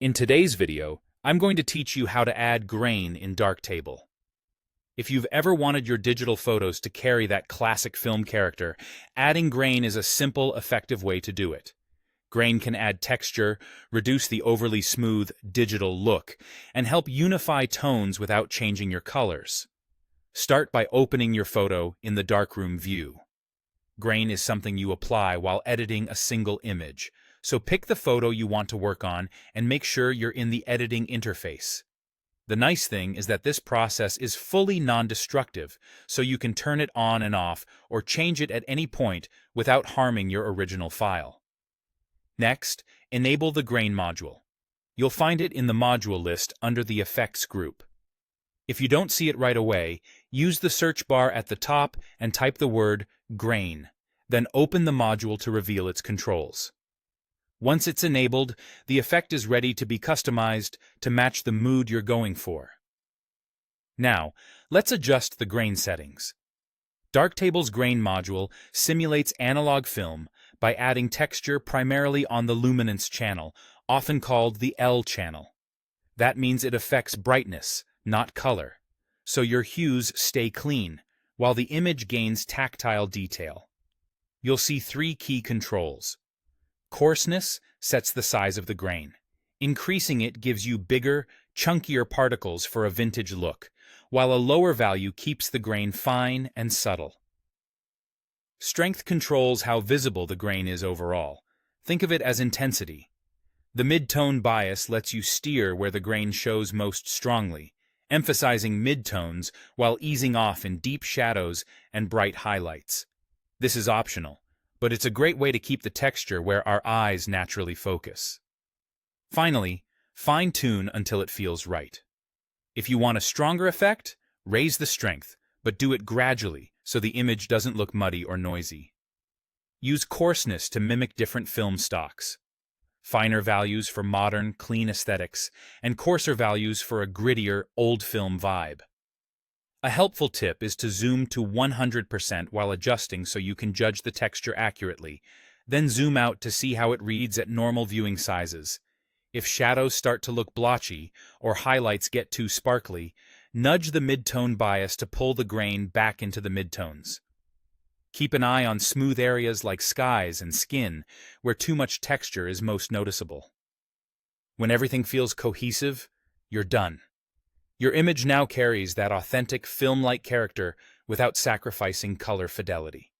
In today's video, I'm going to teach you how to add grain in Darktable. If you've ever wanted your digital photos to carry that classic film character, adding grain is a simple, effective way to do it. Grain can add texture, reduce the overly smooth digital look, and help unify tones without changing your colors. Start by opening your photo in the darkroom view. Grain is something you apply while editing a single image. So pick the photo you want to work on and make sure you're in the editing interface. The nice thing is that this process is fully non-destructive, so you can turn it on and off or change it at any point without harming your original file. Next, enable the grain module. You'll find it in the module list under the Effects group. If you don't see it right away, use the search bar at the top and type the word grain, then open the module to reveal its controls. Once it's enabled, the effect is ready to be customized to match the mood you're going for. Now, let's adjust the grain settings. Darktable's grain module simulates analog film by adding texture primarily on the luminance channel, often called the L channel. That means it affects brightness, not color, so your hues stay clean, while the image gains tactile detail. You'll see three key controls. Coarseness sets the size of the grain. Increasing it gives you bigger, chunkier particles for a vintage look, while a lower value keeps the grain fine and subtle. Strength controls how visible the grain is overall. Think of it as intensity. The mid-tone bias lets you steer where the grain shows most strongly, emphasizing mid-tones while easing off in deep shadows and bright highlights. This is optional, but it's a great way to keep the texture where our eyes naturally focus. Finally, fine-tune until it feels right. If you want a stronger effect, raise the strength, but do it gradually so the image doesn't look muddy or noisy. Use coarseness to mimic different film stocks. Finer values for modern, clean aesthetics, and coarser values for a grittier, old film vibe. A helpful tip is to zoom to 100% while adjusting so you can judge the texture accurately, then zoom out to see how it reads at normal viewing sizes. If shadows start to look blotchy or highlights get too sparkly, nudge the mid-tone bias to pull the grain back into the midtones. Keep an eye on smooth areas like skies and skin, where too much texture is most noticeable. When everything feels cohesive, you're done. Your image now carries that authentic film-like character without sacrificing color fidelity.